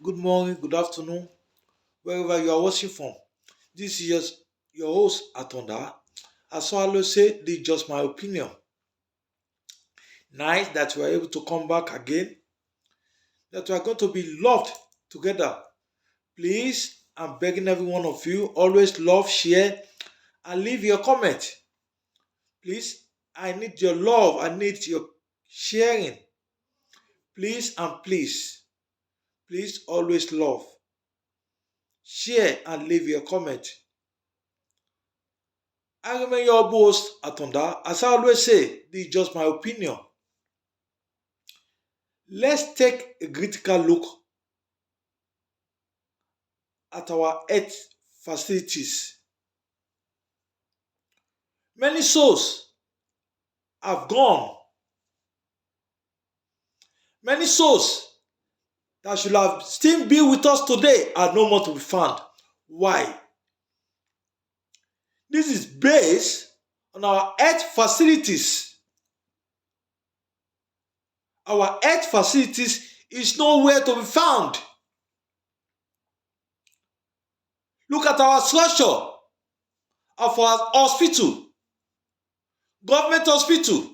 good morning, good afternoon, wherever you are watching from. This is your host, Atonda. As I always say, this is just my opinion. Nice that we are able to come back again, that we are going to be loved together. Please, I'm begging every one of you, always love, share, and leave your comment. Please, I need your love, I need your sharing. Please and please always love, share, and leave your comment. I remain your host, Atonda. As I always say, this is just my opinion. Let's take a critical look at our health facilities. Many souls have gone. Many souls that should have still been with us today are no more to be found. Why? This is based on our health facilities. Our health facilities is nowhere to be found. Look at our structure of our hospital, government hospital.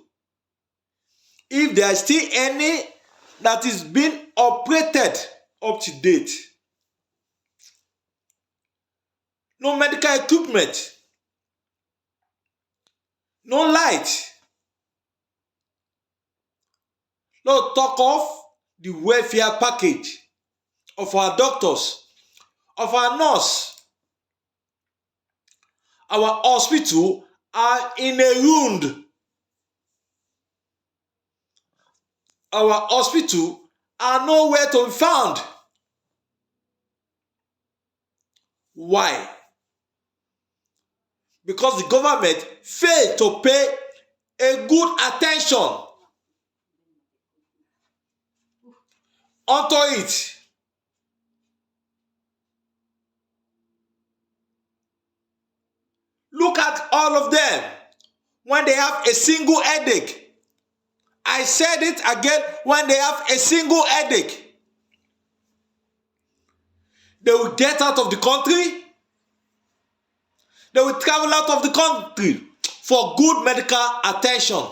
If there is still any that is being operated up to date, no medical equipment, no light, no talk of the welfare package of our doctors, of our nurse. Our hospital are in a ruined. Our hospital are nowhere to be found. Why? Because the government failed to pay a good attention onto it. Look at all of them when they have a single headache. I said it again, when they have a single headache, they will get out of the country. They will travel out of the country for good medical attention.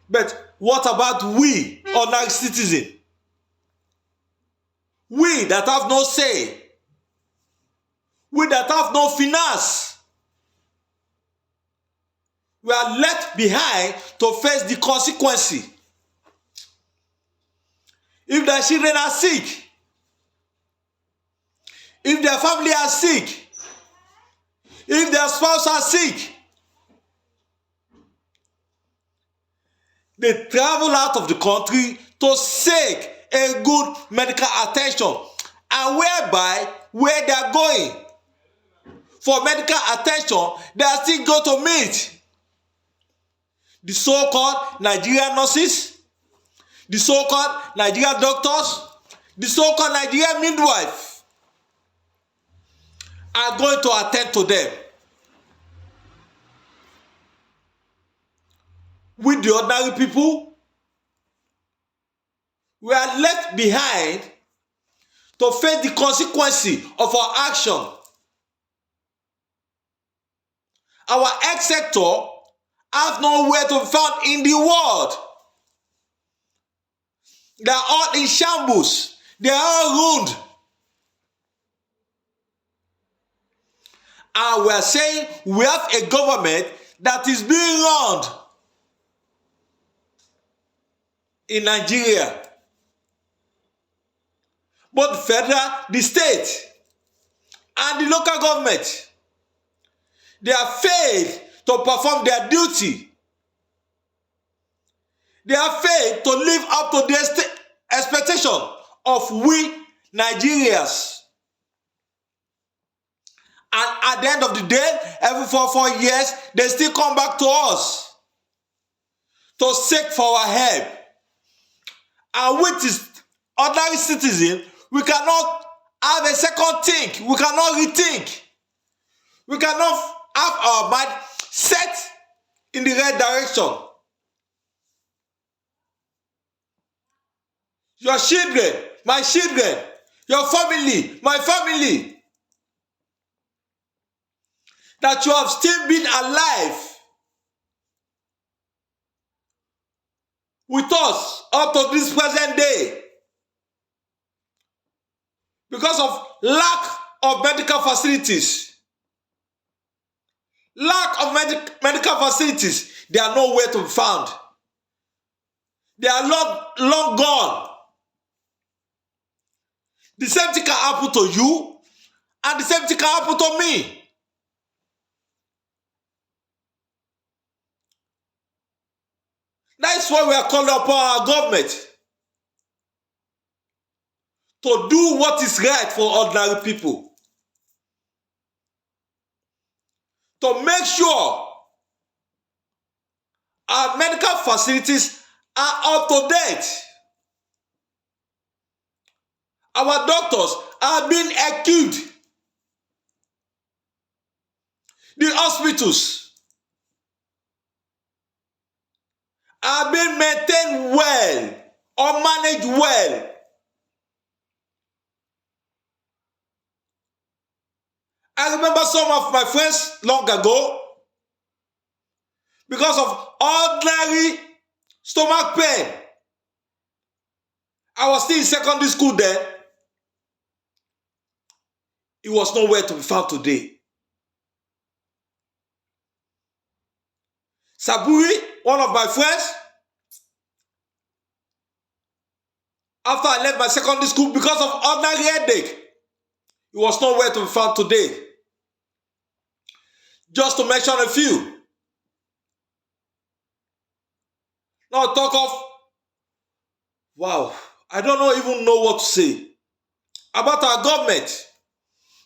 But what about we, ordinary citizens? We that have no say. We that have no finance. We are left behind to face the consequence. If their children are sick, if their family are sick, if their spouse are sick, they travel out of the country to seek a good medical attention, and where they are going for medical attention, they are still going to meet the so-called Nigerian nurses, the so-called Nigerian doctors, the so-called Nigerian midwife are going to attend to them. With the ordinary people, we are left behind to face the consequence of our action. Our health sector have nowhere to be found in the world. They are all in shambles. They are all ruined. And we are saying we have a government that is being run in Nigeria. Both the federal, the state, and the local government, they have failed to perform their duty. They have failed to live up to the expectation of we Nigerians. And at the end of the day, every 4 years, they still come back to us to seek for our help. And with this ordinary citizen, we cannot have a second think. We cannot rethink. We cannot have our mind set in the right direction. Your children my children, your family, my family, that you have still been alive with us up to this present day because of lack of medical facilities. Lack of medical facilities. They are nowhere to be found. They are long gone. The same thing can happen to you, and the same thing can happen to me. That is why we are calling upon our government to do what is right for ordinary people. To make sure our medical facilities are up to date. Our doctors are being equipped. The hospitals are being maintained well or managed well. I remember some of my friends long ago, because of ordinary stomach pain. I was still in secondary school then. It was nowhere to be found today. Saburi, one of my friends, after I left my secondary school because of ordinary headache, it was nowhere to be found today. Just to mention a few. Now talk of, wow, I don't even know what to say about our government.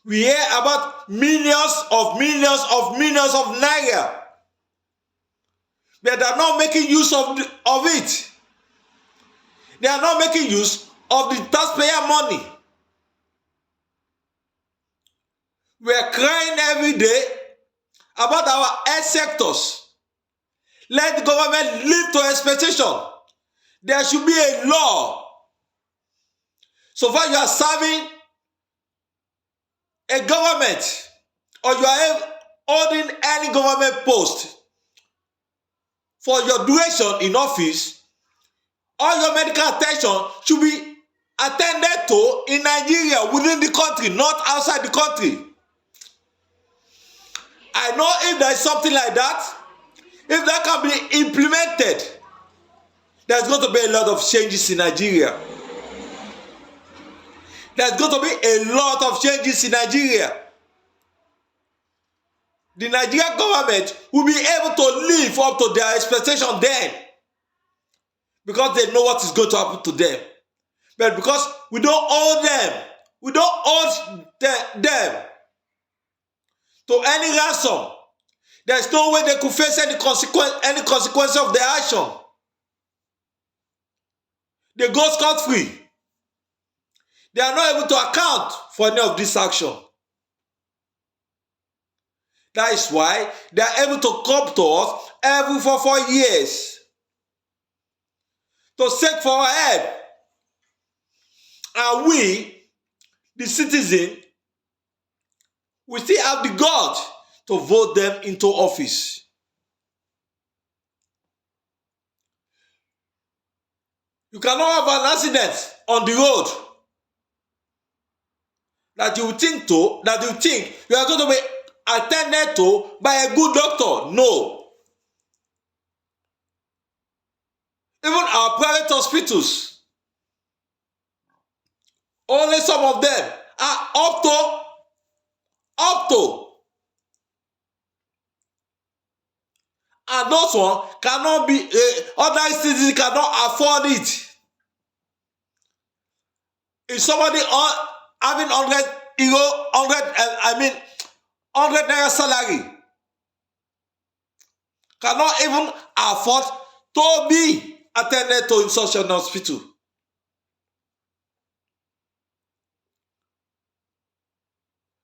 We hear about millions of naira. But they are not making use of it. They are not making use of the taxpayer money. We are crying every day about our health sectors. Let the government live to expectation. There should be a law. So far you are serving a government, or you are holding any government post for your duration in office, all your medical attention should be attended to in Nigeria, within the country, not outside the country. I know if there is something like that, if that can be implemented, there's going to be a lot of changes in Nigeria. There's going to be a lot of changes in Nigeria. The Nigerian government will be able to live up to their expectation then, because they know what is going to happen to them. But because we don't owe them to any ransom, there's no way they could face any consequence of their action. They go scot-free. They are not able to account for any of this action. That is why they are able to come to us every 4 years to seek for our help. And we, the citizen, we still have the guts to vote them into office. You cannot have an accident on the road that you think you are going to be attended to by a good doctor. No. Even our private hospitals, only some of them are up to. And those one cannot be, ordinary citizens cannot afford it. If somebody having 100 naira salary cannot even afford to be attended to in such an hospital.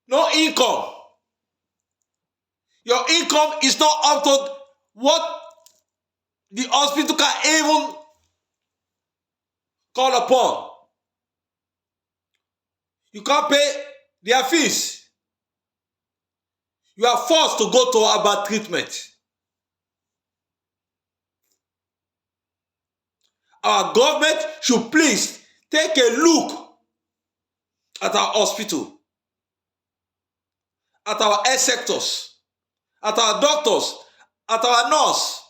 No income. Your income is not up to what the hospital can even call upon. You can't pay their fees. You are forced to go to herbal treatment. Our government should please take a look at our hospital, at our health sectors, at our doctors, at our nurse.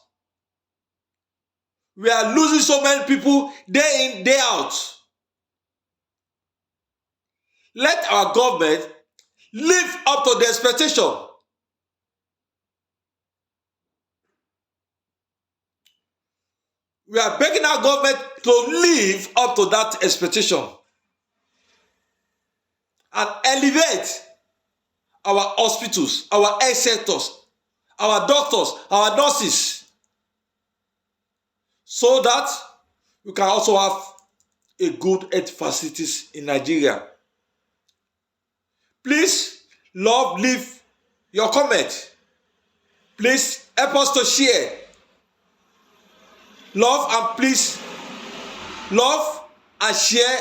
We are losing so many people day in, day out. Let our government live up to the expectation. We are begging our government to live up to that expectation and elevate our hospitals, our health sectors, our doctors, our nurses, so that we can also have a good health facilities in Nigeria. Please, love, leave your comment. Please help us to share. Love and please love and share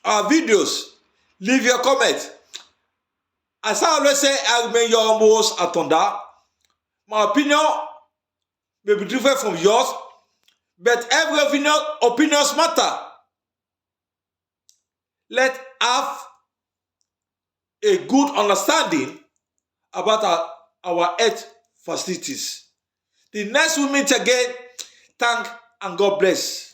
our videos. Leave your comment. As I always say, I remain your host Atonda. My opinion may be different from yours, but every opinions matter. Let's have a good understanding about our health facilities. The next we meet again, thank and God bless.